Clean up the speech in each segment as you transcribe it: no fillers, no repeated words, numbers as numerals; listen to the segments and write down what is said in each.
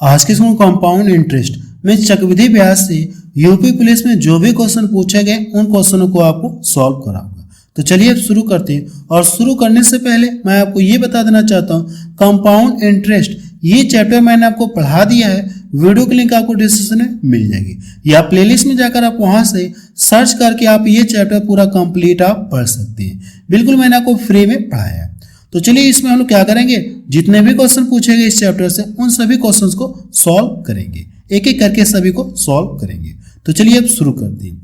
आज के इसमें कंपाउंड इंटरेस्ट में चक्रवृद्धि ब्याज से यूपी पुलिस में जो भी क्वेश्चन पूछे गए उन क्वेश्चनों को आपको सॉल्व कराऊंगा। तो चलिए अब शुरू करते हैं। और शुरू करने से पहले मैं आपको ये बता देना चाहता हूँ, कंपाउंड इंटरेस्ट ये चैप्टर मैंने आपको पढ़ा दिया है। वीडियो की लिंक आपको डिस्क्रिप्शन में मिल जाएगी या प्लेलिस्ट में जाकर आप वहां से सर्च करके आप ये चैप्टर पूरा कंप्लीट आप पढ़ सकते हैं। बिल्कुल मैंने आपको फ्री में पढ़ाया है। तो चलिए इसमें हम लोग क्या करेंगे, जितने भी क्वेश्चन पूछे गए इस चैप्टर से उन सभी क्वेश्चंस को सॉल्व करेंगे, एक एक करके सभी को सॉल्व करेंगे। तो चलिए अब शुरू करते हैं।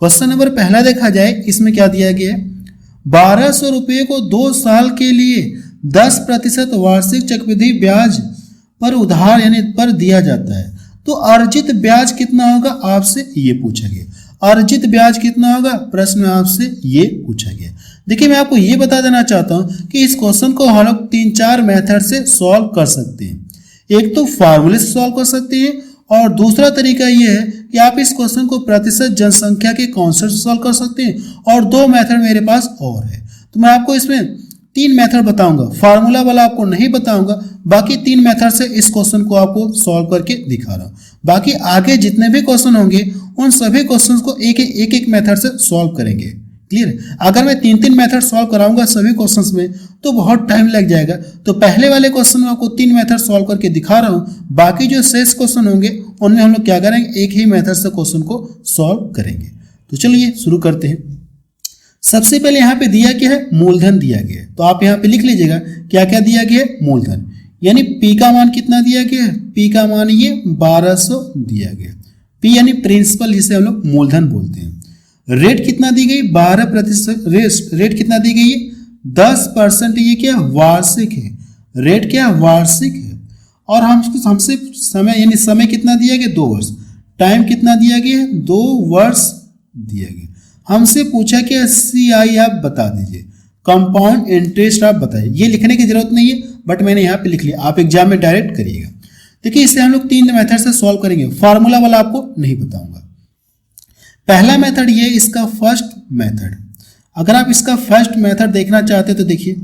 क्वेश्चन नंबर पहला देखा जाए, इसमें क्या दिया गया है, 1200 रुपये को 2 साल के लिए 10% वार्षिक चक्रवृद्धि ब्याज पर उधार यानी पर दिया जाता है, तो अर्जित ब्याज कितना होगा आपसे ये पूछा गया। अर्जित ब्याज कितना होगा प्रश्न में आपसे ये पूछा गया। देखिए मैं आपको ये बता देना चाहता हूं कि इस क्वेश्चन को हम लोग 3-4 मेथड से सॉल्व कर सकते हैं। एक तो फार्मूले से सॉल्व कर सकते हैं और दूसरा तरीका ये है कि आप इस क्वेश्चन को प्रतिशत जनसंख्या के कॉन्सेप्ट से सॉल्व कर सकते हैं, और 2 मेथड मेरे पास और है। तो मैं आपको इसमें 3 मेथड बताऊंगा, फार्मूला वाला आपको नहीं बताऊंगा। बाकी 3 मेथड से इस क्वेश्चन को आपको सॉल्व करके दिखा रहा हूं। बाकी आगे जितने भी क्वेश्चन होंगे उन सभी क्वेश्चंस को एक मेथड से सॉल्व करेंगे। क्लियर है? अगर मैं 3 मेथड सॉल्व कराऊंगा सभी क्वेश्चंस में तो बहुत टाइम लग जाएगा। तो पहले वाले क्वेश्चन में आपको 3 मेथड सॉल्व करके दिखा रहा हूं। बाकी जो शेष क्वेश्चन होंगे उनमें हम लोग क्या करेंगे, एक ही मेथड से क्वेश्चन को सॉल्व करेंगे। तो चलिए शुरू करते हैं। सबसे पहले यहाँ पे दिया क्या है, मूलधन दिया गया है। तो आप यहाँ पे लिख लीजिएगा क्या क्या दिया गया है, मूलधन यानी पी का मान कितना दिया गया है, पी का मान ये 1200 दिया गया। पी यानी प्रिंसिपल, जिसे हम लोग मूलधन बोलते हैं। रेट कितना दी गई, 12%। रेट कितना दी गई है, 10%। ये क्या वार्षिक है, रेट क्या वार्षिक है। और हमसे समय यानी समय कितना दिया गया, 2 वर्ष। टाइम कितना दिया गया है, 2 वर्ष दिया गया। हमसे पूछा कि CI आप बता दीजिए, कंपाउंड इंटरेस्ट आप बताइए। ये लिखने की जरूरत नहीं है बट मैंने यहाँ पे लिख लिया, आप एग्जाम में डायरेक्ट करिएगा। देखिए इसे हम लोग 3 मेथड से सॉल्व करेंगे, फार्मूला वाला आपको नहीं बताऊंगा। पहला मेथड ये इसका फर्स्ट मेथड। अगर आप इसका फर्स्ट मेथड देखना चाहते तो देखिए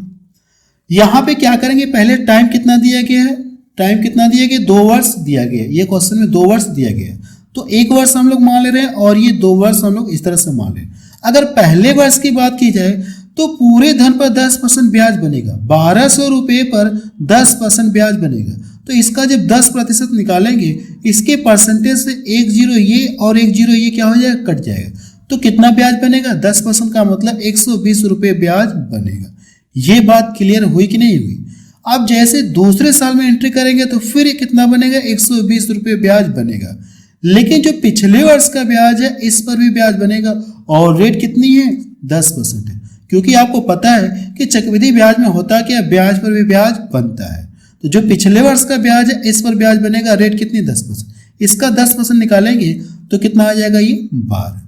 यहाँ पे क्या करेंगे, पहले टाइम कितना दिया गया है, टाइम कितना दिया गया, 2 वर्ष दिया गया है। ये क्वेश्चन में 2 वर्ष दिया गया है, तो 1 वर्ष हम लोग मान ले रहे हैं और ये 2 वर्ष हम लोग इस तरह से मान ले रहे हैं। अगर पहले वर्ष की बात की जाए तो पूरे धन पर 10% ब्याज बनेगा। 1200 रुपये पर 10% ब्याज बनेगा। तो इसका जब 10% निकालेंगे, इसके परसेंटेज से 1 0 ये और 1 0 ये क्या हो जाएगा, कट जाएगा। तो कितना ब्याज बनेगा, 10% का मतलब 120 रुपये ब्याज बनेगा। ये बात क्लियर हुई कि नहीं हुई। अब जैसे दूसरे साल में एंट्री करेंगे तो फिर कितना बनेगा, 120 रुपये ब्याज बनेगा। लेकिन जो पिछले वर्ष का ब्याज है इस पर भी ब्याज बनेगा, और रेट कितनी है, 10% है। क्योंकि आपको पता है कि चक्रवृद्धि ब्याज में होता क्या, ब्याज पर भी ब्याज बनता है। तो जो पिछले वर्ष का ब्याज है इस पर ब्याज बनेगा, रेट कितनी, 10%। इसका 10% निकालेंगे तो कितना आ जाएगा, ये 12।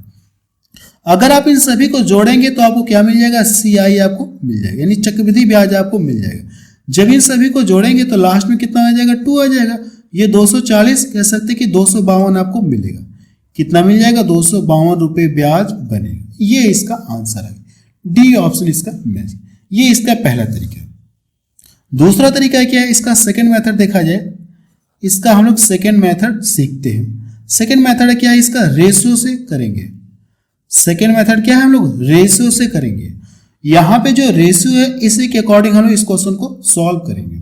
अगर आप इन सभी को जोड़ेंगे तो आपको क्या मिल जाएगा, CI आपको मिल जाएगा, यानी चक्रवृद्धि ब्याज आपको मिल जाएगा। जब इन सभी को जोड़ेंगे तो लास्ट में कितना आ जाएगा, 2 आ जाएगा। ये 240 कह सकते कि 252 आपको मिलेगा। कितना मिल जाएगा, 252 रुपये ब्याज बनेगा। ये इसका आंसर है, डी ऑप्शन इसका मैच। ये इसका पहला तरीका है। दूसरा तरीका क्या है, इसका सेकंड मेथड देखा जाए। इसका हम लोग सेकंड मेथड सीखते हैं। सेकंड मेथड क्या है, इसका रेशियो से करेंगे। सेकंड मेथड क्या है, हम लोग रेशियो से करेंगे। यहाँ पे जो रेशियो है इसी के अकॉर्डिंग हम लोग इस क्वेश्चन को सॉल्व करेंगे।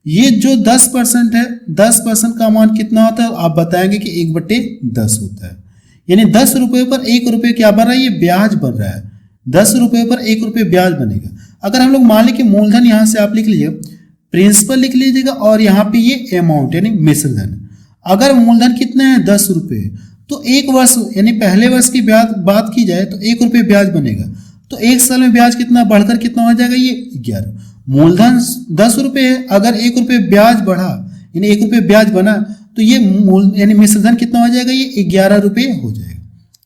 ये जो 10% है, 10% का मान कितना होता है, आप बताएंगे कि 1/10 होता है। यानी 10 रुपये पर 1 रुपये क्या बन रहा है, ये ब्याज बन रहा है। 10 रुपये पर 1 रुपये ब्याज बनेगा। अगर हम लोग मान लें कि मूलधन यहाँ से आप लिख लीजिए, प्रिंसिपल लिख लीजिएगा, और यहाँ पे ये अमाउंट यानी मिश्र धन। अगर मूलधन कितना है, 10 रुपये, तो 1 वर्ष यानी पहले वर्ष की ब्याज बात की जाए तो 1 रुपये ब्याज बनेगा। तो 1 साल में ब्याज कितना बढ़कर कितना हो जाएगा, ये 11। मूलधन 10 रुपये है, अगर 1 रुपये ब्याज बढ़ा यानी 1 रुपये ब्याज बना तो ये यानी मिश्र धन कितना हो जाएगा, ये 11 रुपये हो जाएगा।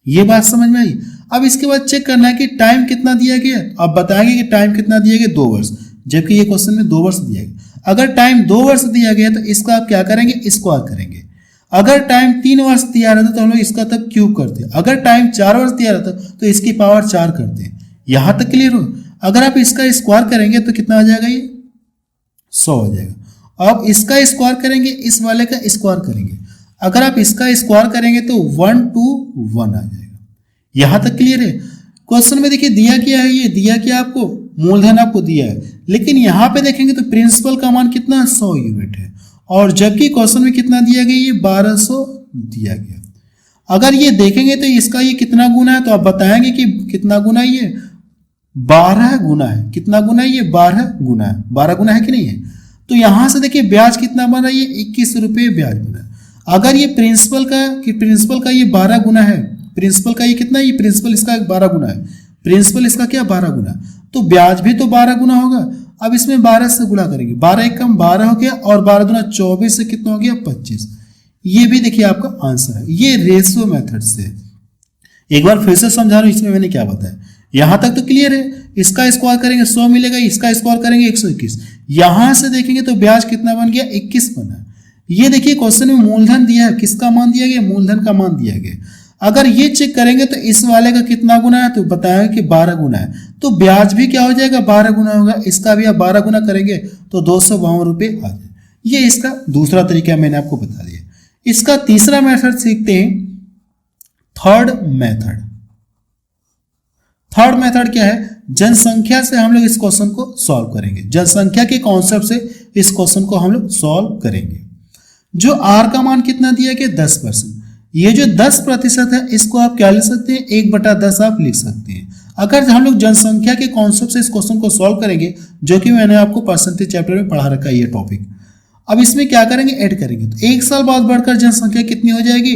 ये बात समझ में आई। अब इसके बाद चेक करना है कि टाइम कितना दिया गया। आप बताएंगे कि टाइम कितना दिया गया, 2 वर्ष, जबकि ये क्वेश्चन में 2 वर्ष दिया गया। अगर टाइम 2 वर्ष दिया गया तो इसका आप क्या करेंगे, स्क्वायर करेंगे। अगर टाइम 3 वर्ष दिया रहता तो हम लोग इसका तब क्यूब करते हैं। अगर टाइम 4 वर्ष दिया रहता तो इसकी पावर 4 करते हैं। यहां तक क्लियर हो। अगर आप इसका स्क्वायर करेंगे तो कितना आ जाएगा, ये 100 हो जाएगा। अब इसका स्क्वायर करेंगे, इस वाले का स्क्वायर करेंगे। अगर आप इसका स्क्वायर करेंगे तो 1 2 1 आ जाएगा। यहां तक क्लियर है। क्वेश्चन में देखिए दिया क्या है, ये दिया क्या आपको, मूलधन आपको दिया है, लेकिन यहां पे देखेंगे तो प्रिंसिपल का मान कितना 100 यूनिट है, और जबकि क्वेश्चन में कितना दिया गया, ये 1200 दिया गया। अगर ये देखेंगे तो इसका ये कितना गुना है, तो आप बताएंगे कि कितना गुना ये 12 गुना है। कितना गुना है, ये 12 गुना है। 12 गुना है कि नहीं है। तो यहां से देखिए ब्याज कितना बन रहा है, ये 21 रुपये ब्याज बना है। अगर ये प्रिंसिपल का ये 12 गुना है, प्रिंसिपल का ये कितना है, ये प्रिंसिपल इसका 12 गुना है, प्रिंसिपल इसका क्या 12 गुना, तो ब्याज भी तो 12 गुना होगा। अब इसमें 12 से गुणा करेंगे, 12 एक कम 12 हो गया, और 12 गुना 24 से कितना हो गया 25। ये भी देखिए आपका आंसर है। ये रेशियो मेथड से, एक बार फिर से समझा रहा हूं, इसमें मैंने क्या बताया। यहां तक तो क्लियर है। इसका स्क्वायर करेंगे 100 मिलेगा, इसका स्क्वायर करेंगे 121। यहां से देखेंगे तो ब्याज कितना बन गया 21 बना। ये देखिए क्वेश्चन में मूलधन दिया है, किसका मान दिया गया, मूलधन का मान दिया गया। अगर ये चेक करेंगे तो इस वाले का कितना गुना है, तो बताया कि 12 गुना है, तो ब्याज भी क्या हो जाएगा 12 गुना होगा। इसका भी आप 12 गुना करेंगे तो 252 रुपये आ जाए। ये इसका दूसरा तरीका मैंने आपको बता दिया। इसका तीसरा मेथड सीखते हैं, थर्ड मेथड। थर्ड मेथड क्या है, जनसंख्या से हम लोग इस क्वेश्चन को सॉल्व करेंगे। जनसंख्या के कॉन्सेप्ट से इस क्वेश्चन को हम लोग सॉल्व करेंगे। जो आर का मान कितना दिया गया 10%। ये जो 10% है, इसको आप क्या लिख सकते हैं, 1/10 आप लिख सकते हैं। अगर हम लोग जनसंख्या के कॉन्सेप्ट से इस क्वेश्चन को सॉल्व करेंगे, जो कि मैंने आपको परसेंटेज चैप्टर में पढ़ा रखा है ये टॉपिक। अब इसमें क्या करेंगे, ऐड करेंगे, तो 1 साल बाद बढ़कर जनसंख्या कितनी हो जाएगी,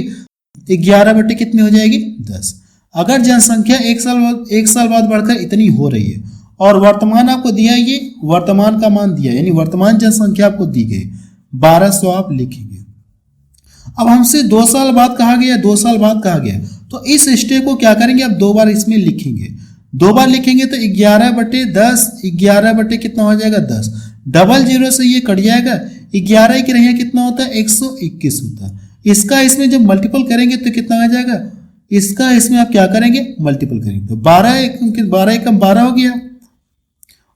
11 कितनी हो जाएगी 10। अगर जनसंख्या एक साल बाद बढ़कर इतनी हो रही है, और वर्तमान आपको दिया, ये वर्तमान का मान दिया, यानी वर्तमान जनसंख्या आपको दी गई 1200 आप लिखेंगे। अब हमसे 2 साल बाद कहा गया, 2 साल बाद कहा गया, तो इस स्टेप को क्या करेंगे, अब 2 बार इसमें लिखेंगे। 2 बार लिखेंगे तो 11/10, 11 कितना हो जाएगा 10, डबल जीरो से ये कट जाएगा, 11 की रहिया कितना होता है 121 होता है। इसका इसमें जब मल्टीपल करेंगे तो कितना आ जाएगा, इसका इसमें आप क्या करेंगे, मल्टीपल करेंगे, तो 12 एकम 12 हो गया,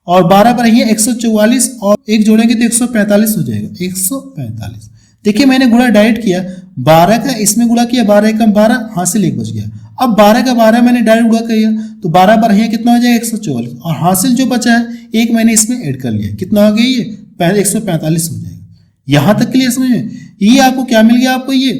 और 12 पर रहिए 144, और एक जोड़ेंगे तो 145 हो जाएगा, 145। देखिए मैंने गुणा डायरेक्ट किया, 12 का इसमें गुणा किया, 12 एकम 12, हासिल 1 बच गया। अब 12 का 12 मैंने डायरेक्ट गुणा किया, तो 12 पर रहिए कितना हो जाएगा 144, और हासिल जो बचा है एक मैंने इसमें ऐड कर लिया, कितना हो गया ये 145 हो जाएगा। यहां तक क्लियर समझ में। ये आपको क्या मिल गया, आपको ये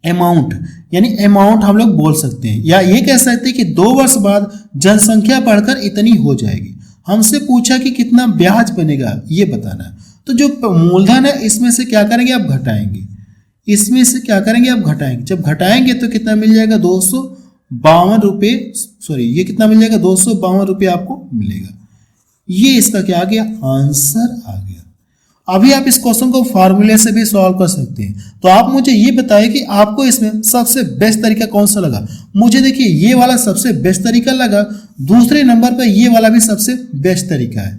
अमाउंट, यानी अमाउंट हम लोग बोल सकते हैं, या ये कह सकते हैं कि 2 वर्ष बाद जनसंख्या बढ़कर इतनी हो जाएगी। हमसे पूछा कि कितना ब्याज बनेगा, ये बताना है। तो जो मूलधन है इसमें से क्या करेंगे, आप घटाएंगे, इसमें से क्या करेंगे, आप घटाएंगे। जब घटाएंगे तो कितना मिल जाएगा 252 रुपये, सॉरी ये कितना मिल जाएगा 252 रुपये आपको मिलेगा। ये इसका क्या आ गया, आंसर आ गया। अभी आप इस क्वेश्चन को फॉर्मूले से भी सॉल्व कर सकते हैं। तो आप मुझे ये बताइए कि आपको इसमें सबसे बेस्ट तरीका कौन सा लगा। मुझे देखिए ये वाला सबसे बेस्ट तरीका लगा, दूसरे नंबर पर ये वाला भी सबसे बेस्ट तरीका है।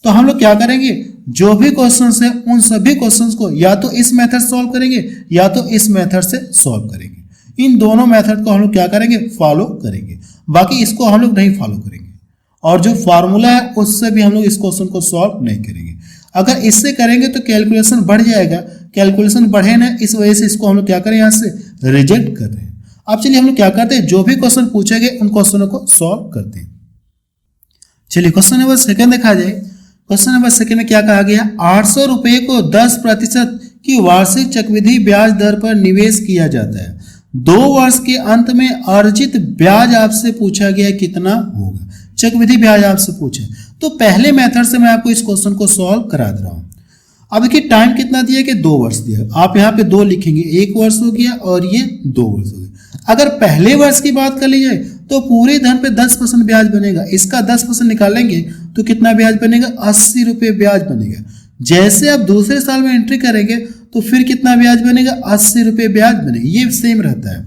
तो हम लोग क्या करेंगे, जो भी क्वेश्चंस है उन सभी क्वेश्चंस को या तो इस मेथड से सॉल्व करेंगे या तो इस मेथड से सॉल्व करेंगे। इन दोनों मेथड को हम लोग क्या करेंगे, फॉलो करेंगे। बाकी इसको हम लोग नहीं फॉलो करेंगे, और जो फॉर्मूला है उससे भी हम लोग इस क्वेश्चन को सॉल्व नहीं करेंगे। अगर इससे करेंगे तो कैलकुलेशन बढ़ जाएगा, कैलकुलेशन बढ़े ना, इस वजह से इसको हम लोग क्या करें, यहाँ से रिजेक्ट कर रहे हैं। अब चलिए हम लोग क्या करते हैं, जो भी क्वेश्चन पूछे गए उन क्वेश्चनों को सॉल्व करते हैं। चलिए क्वेश्चन नंबर 2 देखा जाए। क्वेश्चन नंबर 2 में क्या कहा गया, 800 रुपये को 10% की वार्षिक चक्रवृद्धि ब्याज दर पर निवेश किया जाता है। 2 वर्ष के अंत में अर्जित ब्याज आपसे पूछा गया कितना होगा, चक्रवृद्धि ब्याज आपसे पूछे। तो पहले मेथड से मैं आपको इस क्वेश्चन को सॉल्व करा दे रहा हूं। अब देखिए टाइम कितना दिया कि 2 वर्ष दिया, आप यहाँ पे 2 लिखेंगे, 1 वर्ष हो गया और ये 2 वर्ष हो गया। अगर पहले वर्ष की बात कर ली जाए तो पूरे धन पे 10% ब्याज बनेगा, इसका 10% निकालेंगे तो कितना ब्याज बनेगा, 80 रुपये ब्याज बनेगा। जैसे आप दूसरे साल में एंट्री करेंगे तो फिर कितना ब्याज बनेगा, 80 रुपये ब्याज बनेगा, ये सेम रहता है।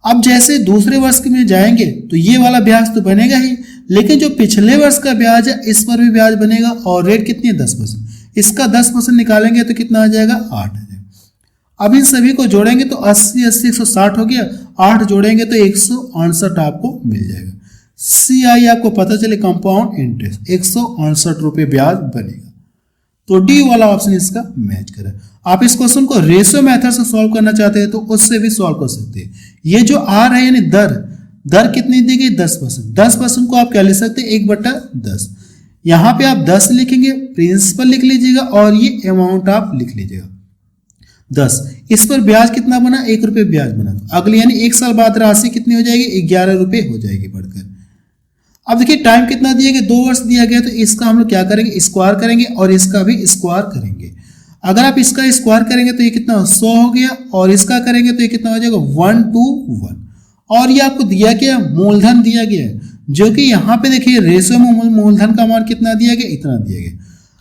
अब जैसे दूसरे वर्ष में जाएंगे तो ये वाला ब्याज तो बनेगा ही, लेकिन जो पिछले वर्ष का ब्याज है इस पर भी ब्याज बनेगा, और रेट कितनी है 10%। इसका 10% निकालेंगे तो कितना आ जाएगा, 8। अब इन सभी को जोड़ेंगे तो 80 80 160 हो गया, 8 जोड़ेंगे तो 168 आपको मिल जाएगा। CI आपको पता चले, कंपाउंड इंटरेस्ट 168 रुपये ब्याज बनेगा। तो डी वाला ऑप्शन इसका मैच करे। आप इस क्वेश्चन को रेशियो मेथड से सॉल्व करना चाहते हैं तो उससे भी सॉल्व कर सकते हैं। ये जो आर है यानी दर कितनी दी गई 10%। 10% को आप क्या लिख सकते हैं 1/10। यहाँ पे आप 10 लिखेंगे, प्रिंसिपल लिख लीजिएगा और ये अमाउंट आप लिख लीजिएगा 10। इस पर ब्याज कितना बना 1 रुपये ब्याज बना। तो अगले यानी 1 साल बाद राशि कितनी हो जाएगी 11 रुपये हो जाएगी बढ़कर। अब देखिए टाइम कितना दिया गया 2 वर्ष दिया गया, तो इसका हम लोग क्या करेंगे स्क्वायर करेंगे और इसका भी स्क्वायर करेंगे। अगर आप इसका स्क्वायर करेंगे तो ये कितना 100 हो गया और इसका करेंगे तो ये कितना हो जाएगा 1 to 1। और ये आपको दिया गया मूलधन दिया गया है, जो कि यहाँ पे देखिए रेशो में मूलधन का मान कितना दिया गया इतना दिया गया।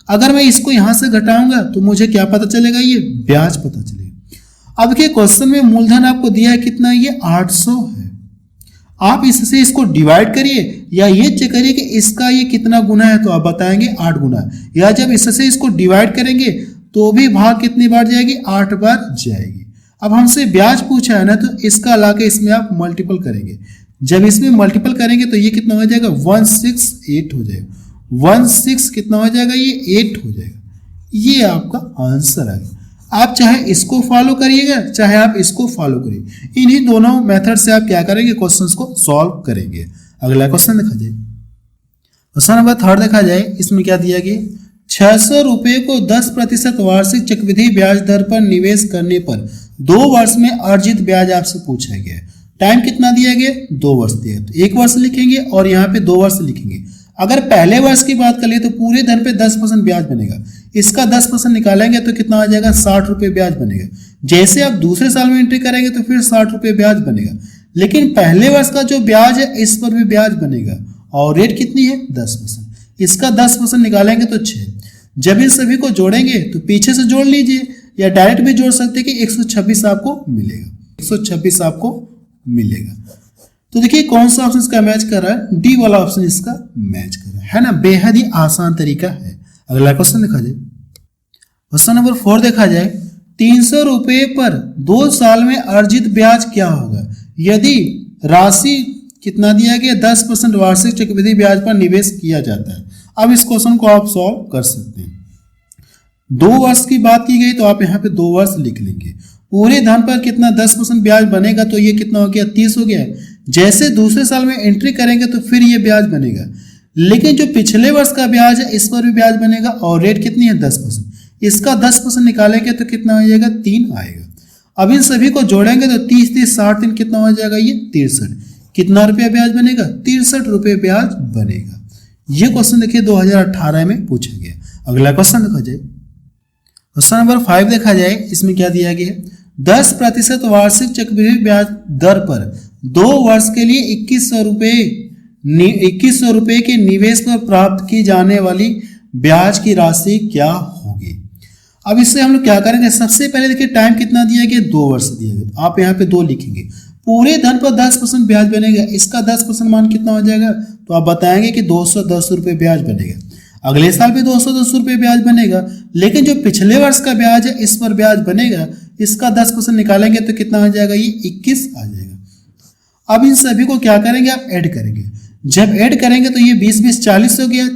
अगर मैं इसको यहाँ से घटाऊंगा तो मुझे क्या पता चलेगा ये ब्याज पता चलेगा। अब देखिए क्वेश्चन में मूलधन आपको दिया है कितना ये 800 है। आप इससे इसको डिवाइड करिए या ये चेक करिए कि इसका ये कितना गुना है, तो आप बताएंगे 8 गुना। या जब इससे इसको डिवाइड करेंगे तो भी भाग कितनी बार जाएगी 8 बार जाएगी। अब हमसे ब्याज पूछा है ना, तो इसका लाके इसमें आप मल्टीपल करेंगे। जब इसमें मल्टीपल करेंगे तो ये कितना हो जाएगा 168 हो जाएगा। 16 कितना हो जाएगा ये 8 हो जाएगा। ये आपका आंसर आ गया। आप चाहे इसको फॉलो करिएगा चाहे आप इसको फॉलो करिए, इन्हीं दोनों मेथड से आप क्या करेंगे क्वेश्चंस को सॉल्व करेंगे। अगला क्वेश्चन देखा जाए, क्वेश्चन नंबर 3 देखा जाए। इसमें क्या दिया गया 600 रुपये को 10% वार्षिक चक्रवृद्धि ब्याज दर पर निवेश करने पर 2 वर्ष में अर्जित ब्याज आपसे पूछा गया। टाइम कितना दिया गया 2 वर्ष दिया, तो 1 वर्ष लिखेंगे और यहाँ पे 2 वर्ष लिखेंगे। अगर पहले वर्ष की बात करें तो पूरे धन पे 10% ब्याज बनेगा। इसका 10% निकालेंगे तो कितना आ जाएगा 60 रुपये ब्याज बनेगा। जैसे आप दूसरे साल में एंट्री करेंगे तो फिर 60 रुपये ब्याज बनेगा। लेकिन पहले वर्ष का जो ब्याज है इस पर भी ब्याज बनेगा और रेट कितनी है 10%। इसका 10% निकालेंगे तो 6। जब इन सभी को जोड़ेंगे तो पीछे से जोड़ लीजिए या डायरेक्ट भी जोड़ सकते हैं कि 126 आपको मिलेगा। 126 आपको मिलेगा। तो देखिए कौन सा ऑप्शन इसका मैच कर रहा है, डी वाला ऑप्शन इसका मैच कर रहा है ना। बेहद ही आसान तरीका है। अगला क्वेश्चन देखा जाए, क्वेश्चन नंबर 4 देखा जाए। 300 रुपये पर 2 साल में अर्जित ब्याज क्या होगा यदि राशि कितना दिया गया 10% वार्षिक चक्रवृद्धि ब्याज पर निवेश किया जाता है। अब इस क्वेश्चन को आप सॉल्व कर सकते हैं। 2 वर्ष की बात की गई तो आप यहाँ पे 2 वर्ष लिख लेंगे। पूरे धन पर कितना 10% ब्याज बनेगा, तो ये कितना हो गया 30 हो गया। जैसे दूसरे साल में एंट्री करेंगे तो फिर ये ब्याज बनेगा। लेकिन जो पिछले वर्ष का ब्याज है इस पर भी ब्याज बनेगा और रेट कितनी है 10%। इसका 10% निकालेंगे तो कितना आ जाएगा 3 आएगा। अब इन सभी को जोड़ेंगे तो 30 30 60 3 कितना हो जाएगा ये 63। कितना रुपया ब्याज बनेगा 63 रुपये ब्याज बनेगा। ये क्वेश्चन देखिए 2018 में पूछा गया। अगला क्वेश्चन देखा जाए, क्वेश्चन नंबर 5 देखा जाए। इसमें क्या दिया गया 10% वार्षिक चक्रवृद्धि ब्याज दर पर 2 वर्ष के लिए 2100 रुपये के निवेश पर प्राप्त की जाने वाली ब्याज की राशि क्या होगी। अब इससे हम लोग क्या करेंगे, सबसे पहले देखिए टाइम कितना दिया गया 2 वर्ष दिया गया, तो आप यहाँ पे 2 लिखेंगे। पूरे धन पर 10% ब्याज बनेगा, इसका 10% मान कितना हो जाएगा, तो आप बताएंगे कि 210 रुपये ब्याज बनेगा। अगले साल भी 210 रुपये ब्याज बनेगा। लेकिन जो पिछले वर्ष का ब्याज है इस पर ब्याज बनेगा, इसका 10% निकालेंगे तो कितना हो जाएगा ये 21 आ जाएगा। अब इन सभी को क्या करेंगे आप ऐड करेंगे। जब ऐड करेंगे तो ये 20 20 40 हो गया,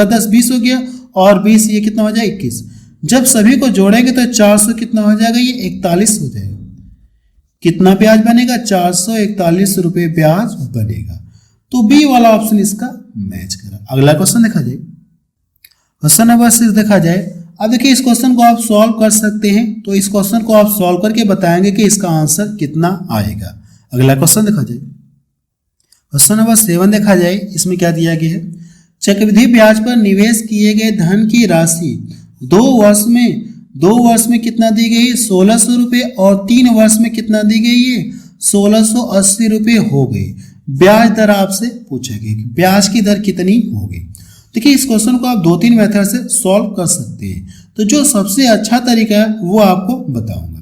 10 20 हो गया और 20 ये कितना हो जाएगा 21। जब सभी को जोड़ेंगे तो 400 कितना हो जाएगा ये 41 हो जाएगा। कितना ब्याज बनेगा 441 रुपये ब्याज बनेगा। तो बी वाला ऑप्शन इसका मैच करा। अगला क्वेश्चन देखा जाए, क्वेश्चन नंबर 6 देखा जाए। अब देखिए इस क्वेश्चन को आप सॉल्व कर सकते हैं, तो इस क्वेश्चन को आप सॉल्व करके बताएंगे कि इसका आंसर कितना आएगा। अगला क्वेश्चन देखा जाए, क्वेश्चन नंबर 7 देखा जाए। इसमें क्या दिया गया है, चक्रवृद्धि ब्याज पर निवेश किए गए धन की राशि 2 वर्ष में कितना दी गई 1600 रुपये और 3 वर्ष में कितना दी गई है 1680 रुपये हो गई। ब्याज दर आपसे पूछा गया कि ब्याज की दर कितनी होगी। देखिए इस क्वेश्चन को आप 2-3 मेथड से सॉल्व कर सकते हैं, तो जो सबसे अच्छा तरीका है वो आपको बताऊंगा।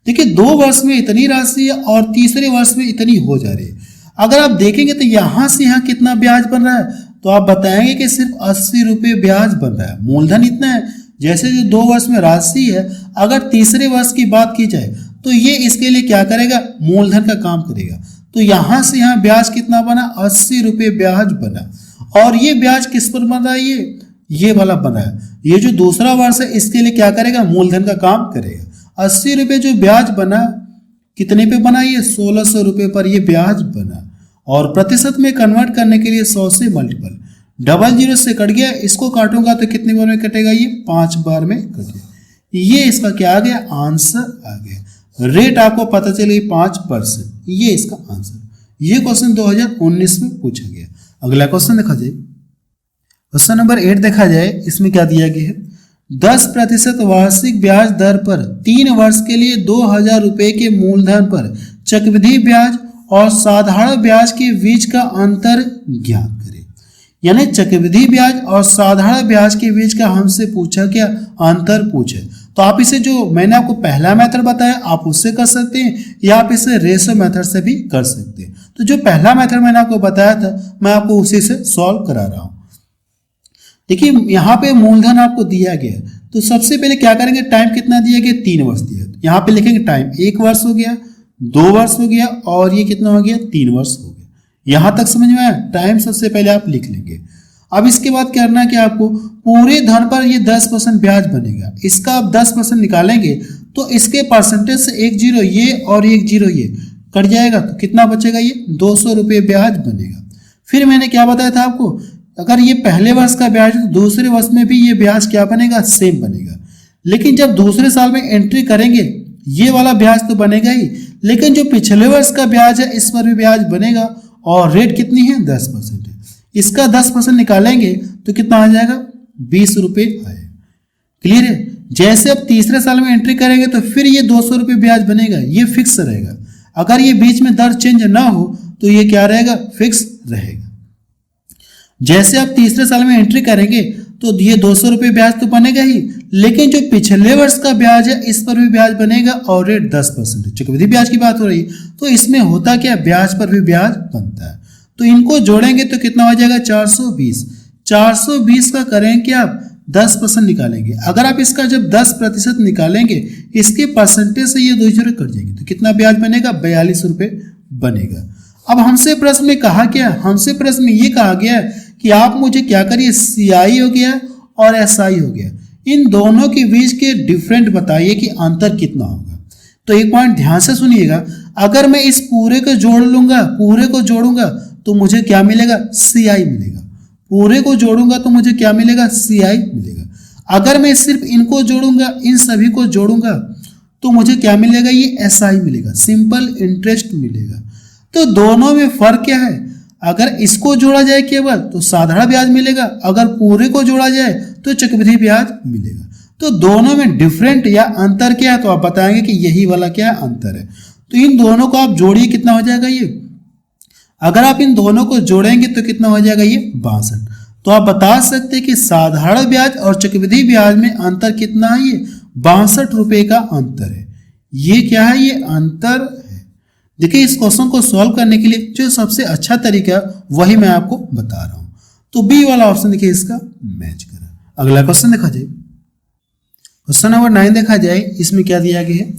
देखिए 2 वर्ष में इतनी राशि है और तीसरे वर्ष में इतनी हो जा रही है। अगर आप देखेंगे तो यहाँ से यहाँ कितना ब्याज बन रहा है, तो आप बताएंगे कि सिर्फ 80 रुपये ब्याज बन रहा है। मूलधन इतना है। जैसे जो 2 वर्ष में राशि है, अगर तीसरे वर्ष की बात की जाए तो ये इसके लिए क्या करेगा, मूलधन का काम करेगा। तो यहाँ से यहाँ ब्याज कितना बना 80 रुपये ब्याज बना। और ये ब्याज किस पर बन रहा है, ये ये वाला बना है, ये जो दूसरा वर्ष है इसके लिए क्या करेगा, मूलधन का काम करेगा। 80 रुपये जो ब्याज बना, कितने पे बना, ये 1600 रुपये पर ये ब्याज बना, और प्रतिशत में कन्वर्ट करने के लिए 100 से मल्टीपल, डबल जीरो से कट गया, इसको काटूंगा तो कितने बार में कटेगा, ये 5 बार में कटेगा। ये इसका क्या आ गया, आंसर आ गया। रेट आपको पता चली 5%, ये इसका आंसर। ये क्वेश्चन 2019 में पूछा गया। अगला क्वेश्चन देखा जाए, क्वेश्चन नंबर 8 देखा जाए, इसमें क्या दिया गया है, 10% वार्षिक ब्याज दर पर 3 वर्ष के लिए 2000 रुपये के मूलधन पर चक्रवृद्धि ब्याज और साधारण ब्याज के बीच का अंतर ज्ञात करें। यानी चक्रवृद्धि ब्याज और साधारण ब्याज के बीच का हमसे पूछा क्या, अंतर पूछे। तो आप इसे जो मैंने आपको पहला मेथड बताया आप उससे कर सकते हैं, या आप इसे रेशो मेथड से भी कर सकते हैं। तो जो पहला मेथड मैंने आपको बताया था मैं आपको उसी से सॉल्व करा रहा हूं। देखिए यहाँ पे मूलधन आपको दिया गया, तो सबसे पहले क्या करेंगे, टाइम कितना दिया गया, 3 वर्ष दिया। यहाँ पे लिखेंगे टाइम 1 वर्ष हो गया, 2 वर्ष हो गया, और ये कितना हो गया, 3 वर्ष हो गया। यहां तक समझ में आया, टाइम सबसे पहले आप लिख लेंगे। अब इसके बाद करना है कि आपको पूरे धन पर ये 10% ब्याज बनेगा, इसका आप 10% निकालेंगे तो इसके परसेंटेज से 1 जीरो ये और 1 जीरो ये कट जाएगा, तो कितना बचेगा, ये 200 रुपये ब्याज बनेगा। फिर मैंने क्या बताया था आपको, अगर ये पहले वर्ष का ब्याज है तो दूसरे वर्ष में भी ये ब्याज क्या बनेगा, सेम बनेगा। लेकिन जब दूसरे साल में एंट्री करेंगे ये वाला ब्याज तो बनेगा ही, लेकिन जो पिछले वर्ष का ब्याज है इस पर भी ब्याज बनेगा, और रेट कितनी है, 10% है। इसका 10% निकालेंगे तो कितना आ जाएगा, 20 रुपये आएगा। क्लियर है। जैसे अब तीसरे साल में एंट्री करेंगे तो फिर ये 200 रुपये ब्याज बनेगा, ये फिक्स रहेगा। अगर ये बीच में दर चेंज ना हो तो ये क्या रहेगा, फिक्स रहेगा। जैसे आप तीसरे साल में एंट्री करेंगे तो ये 200 रुपये ब्याज तो बनेगा ही, लेकिन जो पिछले वर्ष का ब्याज है इस पर भी ब्याज बनेगा, और रेट 10% है। चक्रवृद्धि ब्याज की बात हो रही है तो इसमें होता क्या, ब्याज पर भी ब्याज बनता है। तो इनको जोड़ेंगे तो कितना हो जाएगा, 420। 420 का करें कि आप 10% निकालेंगे। अगर आप इसका जब 10% निकालेंगे इसके परसेंटेज से ये 2 जीरो कट जाएंगे तो कितना ब्याज बनेगा, 42 रुपये बनेगा। अब हमसे प्रश्न में कहा क्या, हमसे प्रश्न में ये कहा गया कि आप मुझे क्या करिए, CI हो गया और SI हो गया, इन दोनों के बीच के डिफरेंट बताइए कि अंतर कितना होगा। तो एक पॉइंट ध्यान से सुनिएगा, अगर मैं इस पूरे को जोड़ लूंगा, पूरे को जोड़ूंगा तो मुझे क्या मिलेगा, CI मिलेगा। पूरे को जोड़ूंगा तो मुझे क्या मिलेगा, CI मिलेगा। अगर मैं सिर्फ इनको जोड़ूंगा, इन सभी को जोड़ूंगा तो मुझे क्या मिलेगा, ये SI मिलेगा, सिंपल इंटरेस्ट मिलेगा। तो दोनों में फर्क क्या है, अगर इसको जोड़ा जाए केवल तो साधारण ब्याज मिलेगा, अगर पूरे को जोड़ा जाए तो चक्रवृद्धि ब्याज मिलेगा। तो दोनों में डिफरेंट या अंतर क्या है, तो आप बताएंगे कि यही वाला क्या अंतर है। तो इन दोनों को आप जोड़िए, कितना हो जाएगा ये, अगर आप इन दोनों को जोड़ेंगे तो कितना हो जाएगा, ये 62। तो आप बता सकते हैं कि साधारण ब्याज और चक्रवृद्धि ब्याज में अंतर कितना है, ये 62 रुपये का अंतर है। ये क्या है, ये अंतर है। देखिए इस क्वेश्चन को सॉल्व करने के लिए जो सबसे अच्छा तरीका वही मैं आपको बता रहा हूं। तो बी वाला ऑप्शन देखिए इसका मैच करा। अगला क्वेश्चन देखा जाए, क्वेश्चन नंबर 9 देखा जाए, इसमें क्या दिया गया है,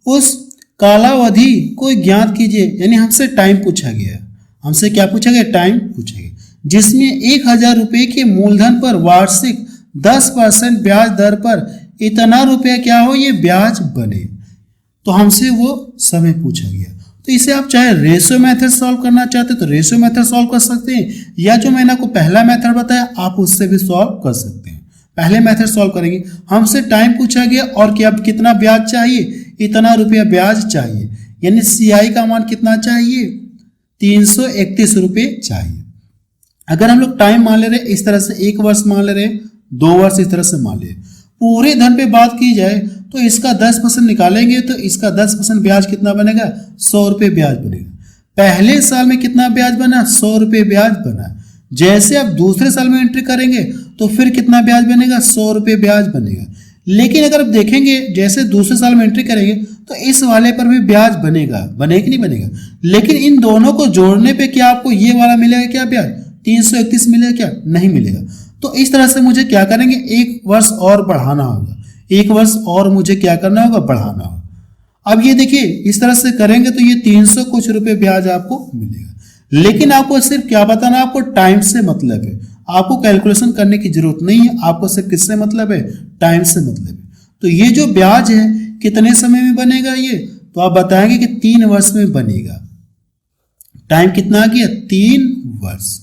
उस कालावधि को ज्ञात कीजिए। यानी हमसे टाइम पूछा गया है, हमसे क्या पूछा गया, टाइम पूछा गया, जिसमें 1000 रुपये के मूलधन पर वार्षिक 10% ब्याज दर पर इतना रुपया क्या हो, ये ब्याज बने। तो हमसे वो समय पूछा गया। तो इसे आप चाहे रेशियो मेथड सॉल्व करना चाहते तो रेशियो मेथड सॉल्व कर सकते हैं, या जो मैंने आपको पहला मेथड बताया आप उससे भी सॉल्व कर सकते हैं। पहले मेथड सॉल्व करेंगे, हमसे टाइम पूछा गया और क्या कितना ब्याज चाहिए, इतना रुपया ब्याज चाहिए, यानी CI का मान कितना चाहिए, 331 रुपये चाहिए। अगर हम लोग टाइम मान ले रहे इस तरह से 1 वर्ष मान ले रहे, 2 वर्ष इस तरह से मान ले, पूरे धन पे बात की जाए तो इसका 10% निकालेंगे तो इसका 10% ब्याज कितना बनेगा, 100 रुपये ब्याज बनेगा। पहले साल में कितना ब्याज बना, 100 रुपये ब्याज बना। जैसे आप दूसरे साल में एंट्री करेंगे तो फिर कितना ब्याज बनेगा, 100 रुपये ब्याज बनेगा। लेकिन अगर आप देखेंगे जैसे दूसरे साल में एंट्री करेंगे तो इस वाले पर भी ब्याज बनेगा, बनेगा कि नहीं बनेगा। लेकिन इन दोनों को जोड़ने पे क्या आपको ये वाला मिलेगा क्या ब्याज, 331 मिलेगा क्या, नहीं मिलेगा। तो इस तरह से मुझे क्या करेंगे, 1 वर्ष और बढ़ाना होगा, 1 वर्ष और मुझे क्या करना होगा, बढ़ाना होगा। अब ये देखिए इस तरह से करेंगे तो ये 300 कुछ रुपये ब्याज आपको मिलेगा। लेकिन आपको सिर्फ क्या बताना, आपको टाइम से मतलब है, आपको कैलकुलेशन करने की जरूरत नहीं है, आपको सिर्फ किससे मतलब है, टाइम से मतलब है। तो ये जो ब्याज है कितने समय में बनेगा ये, तो आप बताएंगे कि 3 वर्ष में बनेगा। टाइम कितना आ गया, 3 वर्ष।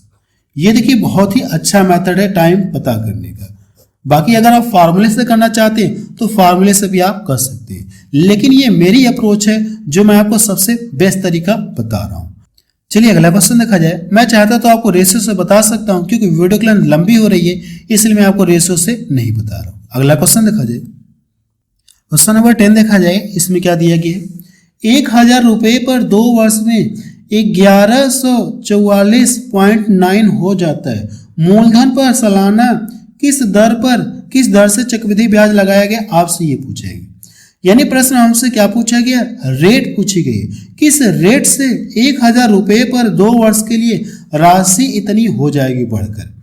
ये देखिए बहुत ही अच्छा मेथड है टाइम पता करने का। बाकी अगर आप फार्मूले से करना चाहते हैं तो फार्मूले से भी आप कर सकते हैं, लेकिन ये मेरी अप्रोच है जो मैं आपको सबसे बेस्ट तरीका बता रहा हूं। चलिए अगला क्वेश्चन देखा जाए। मैं चाहता तो आपको रेशियो से बता सकता हूं, क्योंकि वीडियो क्लास लंबी हो रही है इसलिए मैं आपको रेशियो से नहीं बता रहा हूं। अगला क्वेश्चन देखा जाए, क्वेश्चन नंबर 10 देखा जाए। इसमें क्या दिया गया है, 1000 रुपये पर 2 वर्ष में 1144.9 हो जाता है। मूलधन पर सालाना किस दर से चक्रवृद्धि ब्याज लगाया गया, आपसे ये पूछेंगे। यानी प्रश्न हमसे क्या पूछा गया, रेट पूछी गई। किस रेट से 1000 रुपये पर 2 वर्ष के लिए राशि इतनी हो जाएगी बढ़कर।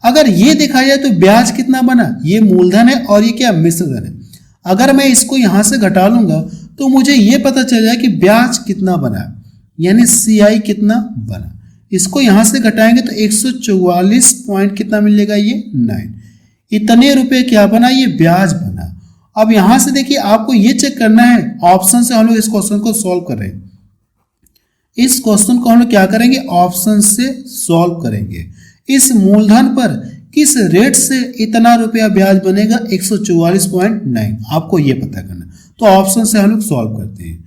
अगर ये देखा जाए तो ब्याज कितना बना, ये मूलधन है और ये क्या, मिश्र धन है। अगर मैं इसको यहां से घटा लूंगा तो मुझे ये पता चल जाए कि ब्याज कितना बना, यानी CI कितना बना। इसको यहां से घटाएंगे तो 144 पॉइंट कितना मिलेगा, ये 9। इतने रुपए क्या बना, ये ब्याज बना। अब यहां से देखिए आपको ये चेक करना है, ऑप्शन से हम लोग इस क्वेश्चन को सॉल्व कर रहे हैं। इस क्वेश्चन को हम लोग क्या करेंगे, ऑप्शन से सॉल्व करेंगे। इस मूलधन पर किस रेट से इतना रुपया ब्याज बनेगा, 144.9, आपको ये पता करना। तो ऑप्शन से हम लोग सॉल्व करते हैं।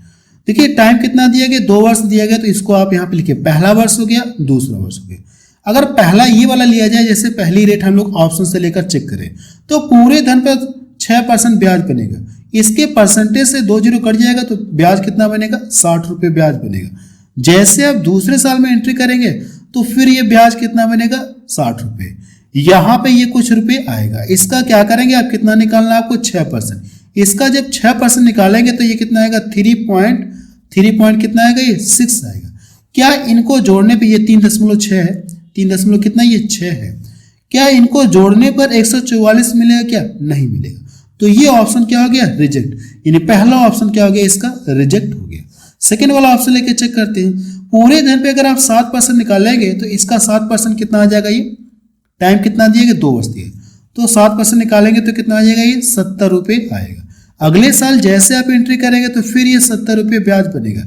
देखिए टाइम कितना दिया गया, 2 वर्ष दिया गया, तो इसको आप यहाँ पे लिखिए, पहला वर्ष हो गया, दूसरा वर्ष हो गया। अगर पहला ये वाला लिया जाए, जैसे पहली रेट हम लोग ऑप्शन से लेकर चेक करें, तो पूरे धन पर 6% ब्याज बनेगा। इसके परसेंटेज से 2 जीरो कट जाएगा तो ब्याज कितना बनेगा, 60 रुपये ब्याज बनेगा। जैसे आप दूसरे साल में एंट्री करेंगे तो फिर ये ब्याज कितना बनेगा, 60 रुपये। यहाँ पे ये कुछ रुपये आएगा। इसका क्या करेंगे आप, कितना निकालना है आपको, 6%। इसका जब 6% निकालेंगे तो ये कितना आएगा, 3 पॉइंट कितना आएगा, ये 6 आएगा। क्या इनको जोड़ने पे, ये 3.6 है, 3 कितना, ये 6 है। क्या इनको जोड़ने पर 144 मिलेगा, क्या नहीं मिलेगा। तो ये ऑप्शन क्या हो गया, रिजेक्ट। यानी पहला ऑप्शन क्या हो गया, इसका रिजेक्ट हो गया। सेकेंड वाला ऑप्शन लेके चेक करते हैं। पूरे धन पे अगर आप 7% निकालेंगे तो इसका 7% कितना आ जाएगा, ये टाइम कितना दिएगा, 2 वर्ष दिए, तो 7% निकालेंगे तो कितना आ जाएगा, ये 70 रुपये आएगा। अगले साल जैसे आप एंट्री करेंगे तो फिर ये 70 रुपये ब्याज बनेगा।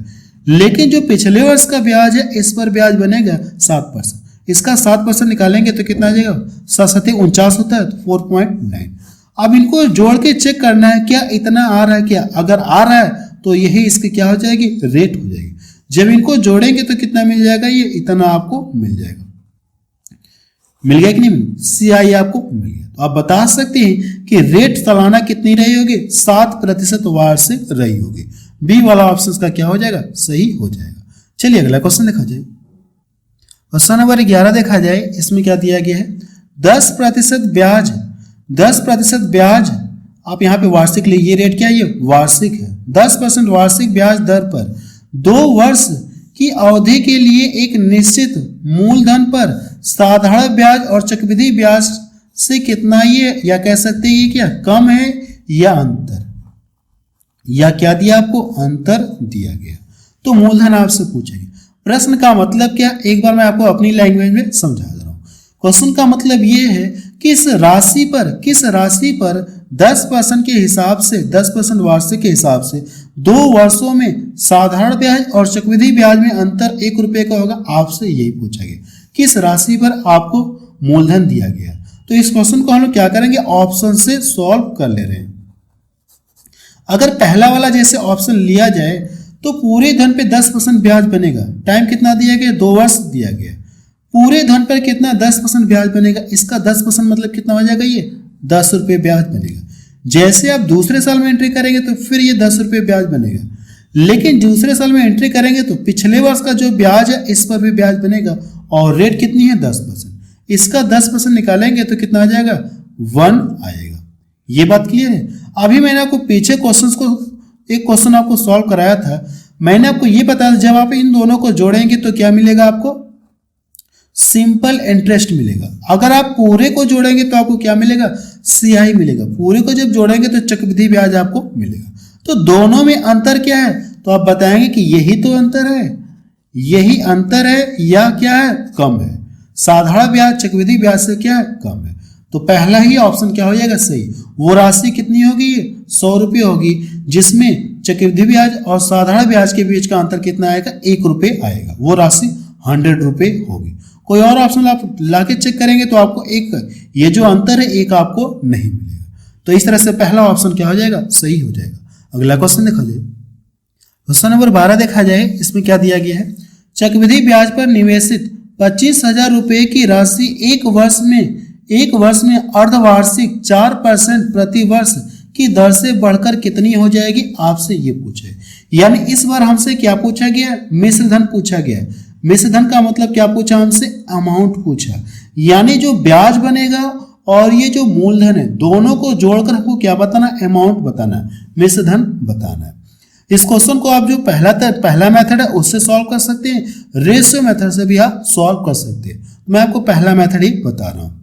लेकिन जो पिछले वर्ष का ब्याज है इस पर ब्याज बनेगा 7%। इसका 7% निकालेंगे तो कितना आ जाएगा, 7 होता है, तो 4.9। अब इनको जोड़ के चेक करना है, क्या इतना आ रहा है, क्या अगर आ रहा है तो यही इसकी क्या हो जाएगी, रेट हो जाएगी। जब इनको जोड़ेंगे तो कितना मिल जाएगा, ये इतना आपको मिल जाएगा। मिल गया कि नहीं, CI आपको मिल गया। तो आप बता सकते हैं कि रेट सालाना कितनी रही होगी, 7% वार्षिक रही होगी। बी वाला ऑप्शन का क्या हो जाएगा, सही हो जाएगा। चलिए अगला क्वेश्चन देखा जाए। क्वेश्चन नंबर 11 देखा जाए। इसमें क्या दिया गया है, 10% ब्याज, 10% ब्याज, आप यहाँ पे वार्षिक लिए, ये रेट क्या है, ये वार्षिक है। 10% वार्षिक ब्याज दर पर 2 वर्ष की अवधि के लिए एक निश्चित मूलधन पर साधारण ब्याज और चक्रवृद्धि ब्याज से कितना, ये या कह सकते हैं ये क्या कम है या अंतर, या क्या दिया आपको, अंतर दिया गया। तो मूलधन आपसे पूछेंगे। प्रश्न का मतलब क्या, एक बार मैं आपको अपनी लैंग्वेज में समझा दे रहा हूं। क्वेश्चन का मतलब ये है किस राशि पर 10% के हिसाब से, 10% वार्षिक के हिसाब से 2 वर्षों में साधारण ब्याज और चक्रवृद्धि ब्याज में अंतर 1 रुपये का होगा। आपसे यही पूछा गया, किस राशि पर आपको मूलधन दिया गया। तो इस क्वेश्चन को हम लोग क्या करेंगे, ऑप्शन से सॉल्व कर ले रहे हैं। अगर पहला वाला जैसे ऑप्शन लिया जाए तो पूरे धन पे 10% ब्याज बनेगा। टाइम कितना दिया गया, 2 वर्ष दिया गया। पूरे धन पर कितना, 10% ब्याज बनेगा। इसका 10% मतलब कितना हो जाएगा, ये 10 रुपये ब्याज बनेगा। जैसे आप दूसरे साल में एंट्री करेंगे तो फिर ये 10 रुपये ब्याज बनेगा। लेकिन दूसरे साल में एंट्री करेंगे तो पिछले वर्ष का जो ब्याज है इस पर भी ब्याज बनेगा, और रेट कितनी है, 10%। इसका 10% निकालेंगे तो कितना आ जाएगा, 1 आएगा। ये बात क्लियर है। अभी मैंने आपको पीछे क्वेश्चंस को, एक क्वेश्चन आपको सॉल्व कराया था, मैंने आपको ये बताया जब आप इन दोनों को जोड़ेंगे तो क्या मिलेगा आपको, सिंपल इंटरेस्ट मिलेगा। अगर आप पूरे को जोड़ेंगे तो आपको क्या मिलेगा, CI मिलेगा। पूरे को जब जोड़ेंगे तो चक्रवृद्धि ब्याज आपको मिलेगा। तो दोनों में अंतर क्या है, तो आप बताएंगे कि यही तो अंतर है, यही अंतर है या क्या है, कम है। साधारण ब्याज चक्रवृद्धि ब्याज से क्या है, कम है। तो पहला ही ऑप्शन क्या हो जाएगा, सही। वो राशि कितनी होगी, 100 रुपये होगी, जिसमें चक्रवृद्धि ब्याज और साधारण ब्याज के बीच का अंतर कितना आएगा, 1 रुपये आएगा। वो राशि 100 रुपये होगी। कोई और ऑप्शन आप लाके चेक करेंगे तो आपको एक ये जो अंतर है एक आपको नहीं मिलेगा। तो इस तरह से पहला ऑप्शन क्या हो जाएगा, सही हो जाएगा। अगला क्वेश्चन देखा जाए, क्वेश्चन नंबर 12 देखा जाए। इसमें क्या दिया गया है, चक्रवृद्धि ब्याज पर निवेशित 25,000 रुपये की राशि एक वर्ष में अर्धवार्षिक 4% प्रति वर्ष की दर से बढ़कर कितनी हो जाएगी, आपसे ये पूछा है। यानी इस बार हमसे क्या पूछा गया, मिश्र धन पूछा गया। मिश्र धन का मतलब क्या पूछा हमसे, अमाउंट पूछा। यानी जो ब्याज बनेगा और ये जो मूलधन है दोनों को जोड़कर हमको क्या बताना, अमाउंट बताना, मिश्र धन बताना है। इस क्वेश्चन को आप जो पहला मेथड है उससे सॉल्व कर सकते हैं, रेशियो मेथड से भी आप सॉल्व कर सकते हैं। मैं आपको पहला मेथड ही बता रहा हूँ।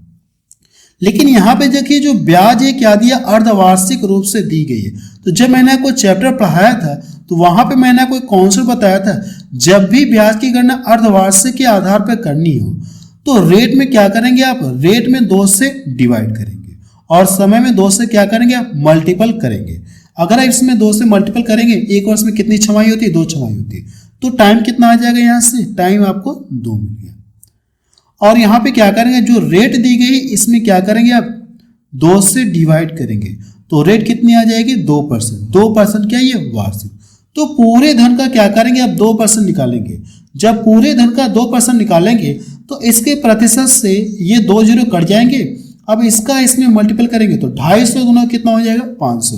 लेकिन यहाँ पे देखिए जो ब्याज है क्या दिया, अर्धवार्षिक रूप से दी गई है। तो जब मैंने आपको चैप्टर पढ़ाया था तो वहां पे मैंने आपको एक कॉन्सेप्ट बताया था, जब भी ब्याज की गणना अर्धवार्षिक के आधार पर करनी हो तो रेट में क्या करेंगे आप, रेट में 2 से डिवाइड करेंगे और समय में 2 से क्या करेंगे आप, मल्टीपल करेंगे। अगर आप इसमें 2 से मल्टीपल करेंगे, एक वर्ष में कितनी छमाही होती है, 2 छमाही होती है, तो टाइम कितना आ जाएगा, यहाँ से टाइम आपको 2 मिल गया। और यहाँ पे क्या करेंगे, जो रेट दी गई इसमें क्या करेंगे आप, 2 से डिवाइड करेंगे तो रेट कितनी आ जाएगी, 2%। 2% क्या, ये वार्षिक। तो पूरे धन का क्या करेंगे आप, 2% निकालेंगे। जब पूरे धन का 2% निकालेंगे तो इसके प्रतिशत से ये 2 जीरो कट जाएंगे। अब इसका इसमें मल्टीपल करेंगे तो 250 गुना कितना हो जाएगा, 500।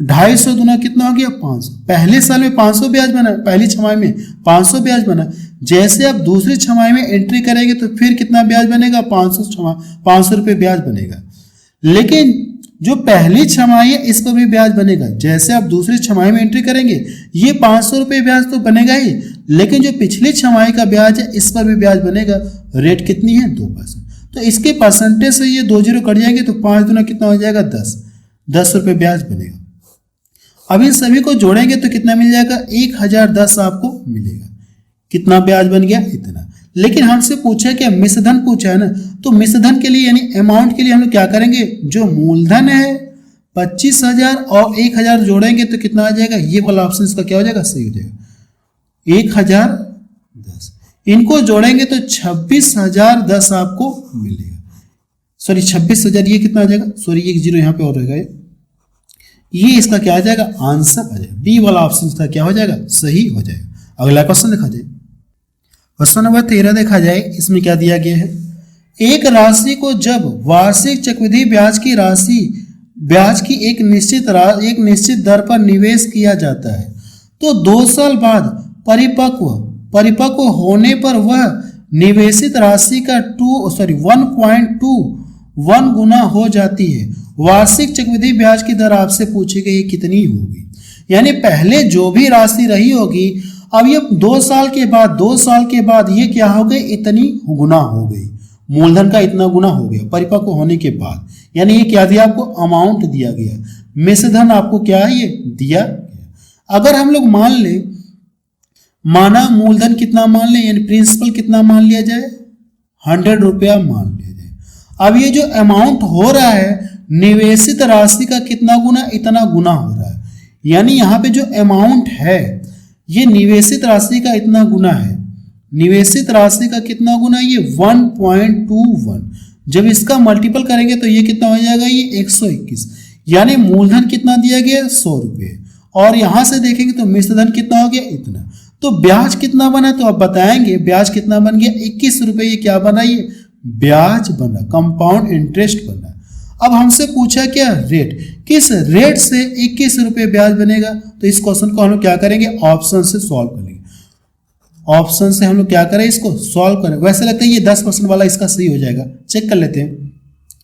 250 गुना कितना हो गया, 500। पहले साल में 500 ब्याज बना, पहली छमाही में 500 ब्याज बना। जैसे आप दूसरी छमाही में एंट्री करेंगे तो फिर कितना ब्याज बनेगा, 500 रुपये ब्याज बनेगा। लेकिन जो पहली छमाही है इस पर भी ब्याज बनेगा। जैसे आप दूसरी छमाही में एंट्री करेंगे ये 500 रुपये ब्याज तो बनेगा ही, लेकिन जो पिछली छमाही का ब्याज है इस पर भी ब्याज बनेगा। रेट कितनी है, 2%। तो इसके परसेंटेज से ये 2 जीरो कट जाएंगे तो 5 गुना कितना हो जाएगा, 10 रुपये ब्याज बनेगा। अब इन सभी को जोड़ेंगे तो कितना मिल जाएगा, 1010 आपको मिलेगा। कितना ब्याज बन गया, इतना। लेकिन हमसे पूछा क्या, मिश्र धन पूछा है ना, तो मिश्र धन के लिए यानी अमाउंट के लिए हम लोग क्या करेंगे, जो मूलधन है 25,000 और 1,000 जोड़ेंगे तो कितना आ जाएगा, ये वाला ऑप्शन इसका क्या हो जाएगा, सही हो जाएगा। 1,010 इनको जोड़ेंगे तो 26,010 आपको मिलेगा। सॉरी 26,000, ये कितना आ जाएगा, सॉरी एक जीरो यहाँ पे और रहेगा, ये इसका क्या आ जाएगा, आंसर आ जाएगा। बी वाला ऑप्शन इसका क्या हो जाएगा, सही हो जाएगा। अगला क्वेश्चन देखा जाए, क्वेश्चन नंबर 13 देखा जाए। इसमें क्या दिया गया है, एक राशि को जब वार्षिक चक्रवृद्धि ब्याज की एक निश्चित दर पर निवेश किया जाता है तो 2 साल बाद परिपक्व होने पर वह निवेशित राशि का 1.21 गुना हो जाती है। वार्षिक चक्रवृद्धि ब्याज की दर आपसे पूछी गई कितनी होगी। यानी पहले जो भी राशि रही होगी, अब ये 2 साल के बाद ये क्या हो गई, इतनी गुना हो गई। मूलधन का इतना गुना हो गया परिपक्व होने के बाद। यानी ये क्या दिया आपको, अमाउंट दिया गया। मिश्र धन आपको क्या है, ये दिया गया। अगर हम लोग माना मूलधन कितना मान लें, यानी प्रिंसिपल कितना मान लिया जाए, 100 रुपया मान लिया जाए। अब ये जो अमाउंट हो रहा है निवेशित राशि का कितना गुना, इतना गुना हो रहा है। यानी यहाँ पे जो अमाउंट है ये निवेशित राशि का इतना गुना है। निवेशित राशि का कितना गुना, ये 1.21। जब इसका मल्टीपल करेंगे तो ये कितना हो जाएगा, ये 121। यानी मूलधन कितना दिया गया, 100 रुपये। और यहां से देखेंगे तो मिश्र धन कितना हो गया, इतना। तो ब्याज कितना बना, तो आप बताएंगे ब्याज कितना बन गया, 21 रुपये। ये क्या बना, ये ब्याज बना, कंपाउंड इंटरेस्ट बना। अब हमसे पूछा क्या, रेट, किस रेट से 21 रुपये ब्याज बनेगा। तो इस क्वेश्चन को हम लोग क्या करेंगे, ऑप्शन से सॉल्व करेंगे। ऑप्शन से हम लोग क्या करें, इसको सॉल्व करें। वैसे लगता है ये 10% वाला इसका सही हो जाएगा, चेक कर लेते हैं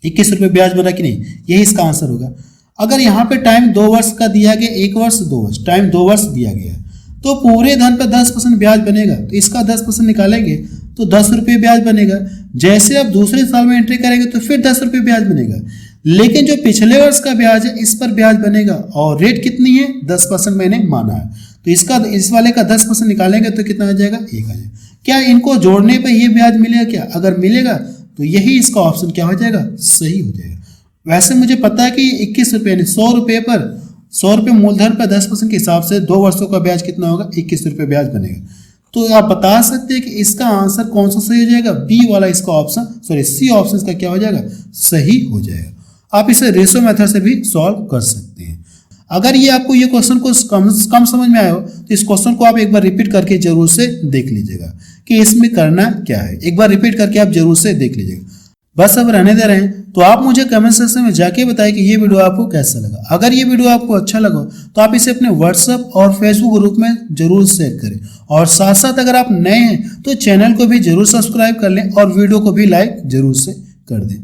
21 रुपये ब्याज बना कि नहीं, यही इसका आंसर होगा। अगर यहाँ पे टाइम 2 वर्ष का दिया गया, 1 वर्ष 2 वर्ष, टाइम 2 वर्ष दिया गया, तो पूरे धन पर 10% ब्याज बनेगा। तो इसका 10% निकालेंगे तो 10 रुपये ब्याज बनेगा। जैसे आप दूसरे साल में एंट्री करेंगे तो फिर 10 रुपये ब्याज बनेगा। लेकिन जो पिछले वर्ष का ब्याज है इस पर ब्याज बनेगा। और रेट कितनी है, 10% मैंने माना है, तो इस वाले का 10% निकालेंगे तो कितना आ जाएगा, 1 आ जाएगा। क्या इनको जोड़ने पे ये ब्याज मिलेगा क्या? अगर मिलेगा तो यही इसका ऑप्शन क्या हो जाएगा, सही हो जाएगा। वैसे मुझे पता है कि 21 रुपये यानी 100 रुपये पर 100 रुपये मूलधन पर 10% के हिसाब से 2 वर्षों का ब्याज कितना होगा, 21 रुपये ब्याज बनेगा। तो आप बता सकते हैं कि इसका आंसर कौन सा सही हो जाएगा, बी वाला इसका ऑप्शन, सॉरी सी ऑप्शन इसका क्या हो जाएगा, सही हो जाएगा। आप इसे रेशो मेथड से भी सॉल्व कर सकते हैं। अगर ये आपको ये क्वेश्चन को कम समझ में आया हो तो इस क्वेश्चन को आप एक बार रिपीट करके जरूर से देख लीजिएगा कि इसमें करना क्या है। एक बार रिपीट करके आप जरूर से देख लीजिएगा। बस अब रहने दे रहे हैं, तो आप मुझे कमेंट सेक्शन में जाके बताएं कि ये वीडियो आपको कैसा लगा। अगर ये वीडियो आपको अच्छा लगा तो आप इसे अपने व्हाट्सएप और फेसबुक ग्रुप में जरूर शेयर करें, और साथ साथ अगर आप नए हैं तो चैनल को भी जरूर सब्सक्राइब कर लें और वीडियो को भी लाइक जरूर से कर दें।